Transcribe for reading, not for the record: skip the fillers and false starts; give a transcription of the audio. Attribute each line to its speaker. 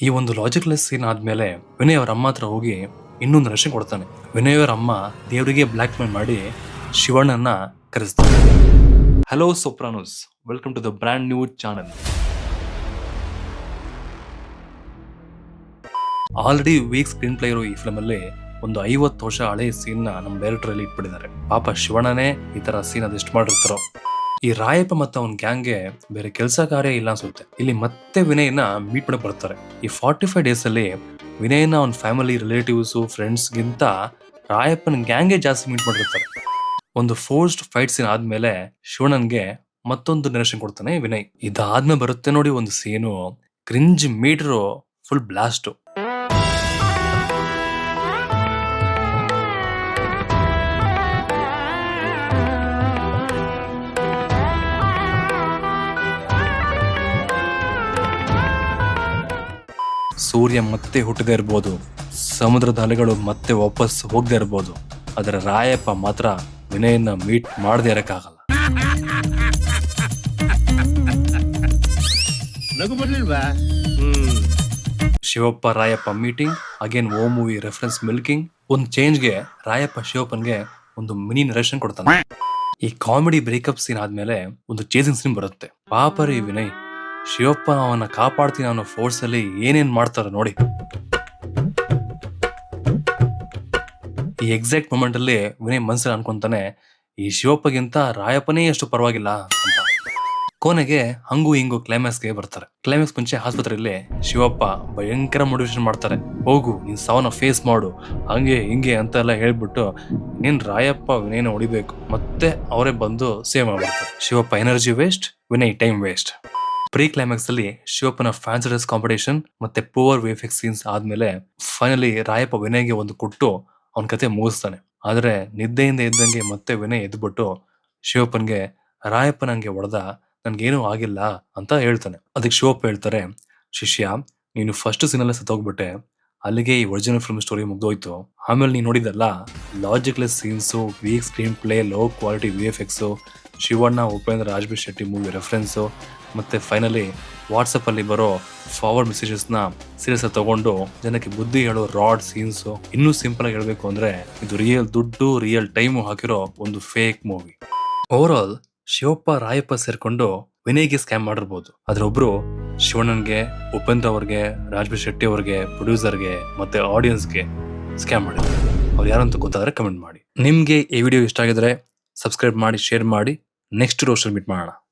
Speaker 1: ಈ ಒಂದು ಲಾಜಿಕ್ಲೆಸ್ ಸೀನ್ ಆದ್ಮೇಲೆ ವಿನಯ್ ಅವರ ಅಮ್ಮ ಹತ್ರ ಹೋಗಿ ಇನ್ನೊಂದು ರಶೆ ಕೊಡ್ತಾನೆ. ವಿನಯ್ ಅವರ ಅಮ್ಮ ದೇವರಿಗೆ ಬ್ಲಾಕ್ ಮೇಲ್ ಮಾಡಿ ಶಿವಣ್ಣನ ಕರೆಸ್ತಾನೆ. Hello Sopranos, welcome to the brand new channel. Already weak screenplay ಇರೋ ಈ ಫಿಲ್ಮ್ ಅಲ್ಲಿ ಒಂದು 50 ವರ್ಷ ಹಳೆ ಸೀನ್ ನ ನಮ್ಮ ಡೈರೆಕ್ಟರ್ ಅಲ್ಲಿ ಇಟ್ಬಿಟ್ಟಿದ್ದಾರೆ. ಪಾಪ ಶಿವಣ್ಣನೇ ಈ ತರ ಸೀನ್ ಅದೆಷ್ಟು ಮಾಡಿರ್ತಾರೋ. ಈ ರಾಯಪ್ಪ ಮತ್ತು ಅವನ ಗ್ಯಾಂಗ್ಗೆ ಬೇರೆ ಕೆಲಸ ಕಾರ್ಯ ಇಲ್ಲ ಅನ್ಸುತ್ತೆ. ಇಲ್ಲಿ ಮತ್ತೆ ವಿನಯ್ನ ಮೀಟ್ ಮಾಡಕ್ ಬರ್ತಾರೆ. ಈ 45 ಡೇಸ್ ಅಲ್ಲಿ ವಿನಯ್ನ ಅವನ ಫ್ಯಾಮಿಲಿ, ರಿಲೇಟಿವ್ಸ್, ಫ್ರೆಂಡ್ಸ್ ಗಿಂತ ರಾಯಪ್ಪನ ಗ್ಯಾಂಗೇ ಜಾಸ್ತಿ ಮೀಟ್ ಮಾಡಿರ್ತಾರೆ. ಒಂದು ಫೋರ್ಸ್ಡ್ ಫೈಟ್ ಸೀನ್ ಆದ್ಮೇಲೆ ಶಿವಣ್ಣನ್ಗೆ ಮತ್ತೊಂದು ನರೇಷನ್ ಕೊಡ್ತಾನೆ ವಿನಯ್. ಇದಾದ್ಮೇಲೆ ಬರುತ್ತೆ ನೋಡಿ ಒಂದು ಸೀನು, ಕ್ರಿಂಜ್ ಮೀಟರ್ ಫುಲ್ ಬ್ಲಾಸ್ಟ್. ಸೂರ್ಯ ಮತ್ತೆ ಹುಟ್ಟದೇ ಇರ್ಬೋದು, ಸಮುದ್ರದ ಅಲೆಗಳು ಮತ್ತೆ ವಾಪಸ್ ಹೋಗದೆ ಇರ್ಬೋದು, ಆದರೆ ರಾಯಪ್ಪ ಮಾತ್ರ ವಿನಯನ್ನ ಮೀಟ್ ಮಾಡದೇ ಇರಕ್ಕಾಗಲ್ಲ. ಶಿವಪ್ಪ ರಾಯಪ್ಪ ಮೀಟಿಂಗ್ ಅಗೇನ್ ಓ ಮೂವಿ ರೆಫರೆನ್ಸ್ ಮಿಲ್ಕಿಂಗ್. ಒಂದು ಚೇಂಜ್ಗೆ ರಾಯಪ್ಪ ಶಿವಪ್ಪನ್ಗೆ ಒಂದು ಮಿನಿ ನರೇಷನ್ ಕೊಡ್ತಾನೆ. ಈ ಕಾಮಿಡಿ ಬ್ರೇಕಪ್ ಸೀನ್ ಆದ್ಮೇಲೆ ಒಂದು ಚೇಸಿಂಗ್ ಸೀನ್ ಬರುತ್ತೆ. ಪಾಪರಿ ವಿನಯ್, ಶಿವಪ್ಪ ಅವನ ಕಾಪಾಡ್ತೀನಿ ಅನ್ನೋ ಫೋರ್ಸ್ ಅಲ್ಲಿ ಏನೇನ್ ಮಾಡ್ತಾರ ನೋಡಿ. ಈ ಎಕ್ಸಾಕ್ಟ್ ಮೊಮೆಂಟ್ ಅಲ್ಲಿ ವಿನಯ್ ಮನ್ಸಲ್ಲಿ ಅನ್ಕೊಂತಾನೆ, ಈ ಶಿವಪ್ಪಗಿಂತ ರಾಯಪ್ಪನೇ ಎಷ್ಟು ಪರವಾಗಿಲ್ಲ ಅಂತ. ಕೊನೆಗೆ ಹಂಗು ಹಿಂಗು ಕ್ಲೈಮ್ಯಾಕ್ಸ್ಗೆ ಬರ್ತಾರೆ. ಕ್ಲೈಮ್ಯಾಕ್ಸ್ ಮುಂಚೆ ಆಸ್ಪತ್ರೆಯಲ್ಲಿ ಶಿವಪ್ಪ ಭಯಂಕರ ಮೋಟಿವೇಶನ್ ಮಾಡ್ತಾರೆ. ಹೋಗು, ನೀನ್ ಸಾವನ್ನ ಫೇಸ್ ಮಾಡು, ಹಂಗೆ ಹಿಂಗೆ ಅಂತೆಲ್ಲ ಹೇಳ್ಬಿಟ್ಟು ನೀನ್ ರಾಯಪ್ಪ ವಿನಯ್ನ ಹೊಡಿಬೇಕು, ಮತ್ತೆ ಅವರೇ ಬಂದು ಸೇವ್ ಮಾಡ್ಬಿಡ್ತಾರೆ. Shivappa energy waste, Vinay time waste. Pre climax ಅಲ್ಲಿ ಶಿವಪ್ಪನ ಫ್ಯಾನ್ಸಿ ಡ್ರೆಸ್ ಕಾಂಪಿಟೇಷನ್ ಮತ್ತೆ ಪೂವರ್ ವಿಎಫ್ಎಕ್ಸ್ ಸೀನ್ಸ್ ಆದ್ಮೇಲೆ ಫೈನಲಿ ರಾಯಪ್ಪ ವಿನಯ್ಗೆ ಒಂದು ಕೊಟ್ಟು ಅವನ ಕತೆ ಮುಗಿಸ್ತಾನೆ. ಆದ್ರೆ ನಿದ್ದೆಯಿಂದ ಇದ್ದಂಗೆ ಮತ್ತೆ ವಿನಯ್ ಎದ್ಬಿಟ್ಟು ಶಿವಪ್ಪನ್ಗೆ, ರಾಯಪ್ಪ ನಂಗೆ ಹೊಡೆದ, ನನ್ಗೇನೂ ಆಗಿಲ್ಲ ಅಂತ ಹೇಳ್ತಾನೆ. ಅದಕ್ಕೆ ಶಿವಪ್ಪ ಹೇಳ್ತಾರೆ, ಶಿಷ್ಯ, ನೀನು ಫಸ್ಟ್ ಸೀನಲ್ಲೇ ಸತ್ತೋಗ್ಬಿಟ್ಟೆ, ಅಲ್ಲಿಗೆ ಈ ಒರಿಜಿನಲ್ ಫಿಲ್ಮ್ ಸ್ಟೋರಿ ಮುಗ್ದೋಯ್ತು. ಆಮೇಲೆ ನೀನು ನೋಡಿದಲ್ಲ logicless scenes, weak screenplay, low quality VFX, Shivanna Upendra Raj B Shetty movie references, ಮತ್ತೆ ಫೈನಲಿ ವಾಟ್ಸಪ್ ಅಲ್ಲಿ ಬರೋ ಫಾರ್ವರ್ಡ್ ಮೆಸೇಜಸ್ ನ ಸೀರಿಯಸ್ ತಗೊಂಡು ಜನಕ್ಕೆ ಬುದ್ಧಿ ಹೇಳೋ ರಾಡ್ ಸೀನ್ಸು. ಇನ್ನೂ ಸಿಂಪಲ್ ಆಗಿ ಹೇಳ್ಬೇಕು ಅಂದ್ರೆ ಇದು ರಿಯಲ್ ದುಡ್ಡು, ರಿಯಲ್ ಟೈಮು ಹಾಕಿರೋ ಒಂದು fake movie. Over all Shivappa Rayappa ಸೇರ್ಕೊಂಡು ವಿನಯ್ಗೆ ಸ್ಕ್ಯಾಮ್ ಮಾಡಿರ್ಬೋದು, ಆದ್ರೆ ಒಬ್ರು ಶಿವಣ್ಣನ್ಗೆ, ಉಪೇಂದ್ರ ಅವ್ರಿಗೆ, ರಾಜ್ಬಿ ಶೆಟ್ಟಿ ಅವ್ರಿಗೆ, ಪ್ರೊಡ್ಯೂಸರ್ಗೆ ಮತ್ತೆ ಆಡಿಯನ್ಸ್ಗೆ ಸ್ಕ್ಯಾಮ್ ಮಾಡಿದ್ರು. ಅವ್ರು ಯಾರಂತ ಗೊತ್ತಾದ್ರೆ ಕಮೆಂಟ್ ಮಾಡಿ. ನಿಮ್ಗೆ ಈ ವಿಡಿಯೋ ಇಷ್ಟ ಆಗಿದ್ರೆ ಸಬ್ಸ್ಕ್ರೈಬ್ ಮಾಡಿ, ಶೇರ್ ಮಾಡಿ. ನೆಕ್ಸ್ಟ್ ರೋಸ್ಟರ್ ಮೀಟ್ ಮಾಡೋಣ.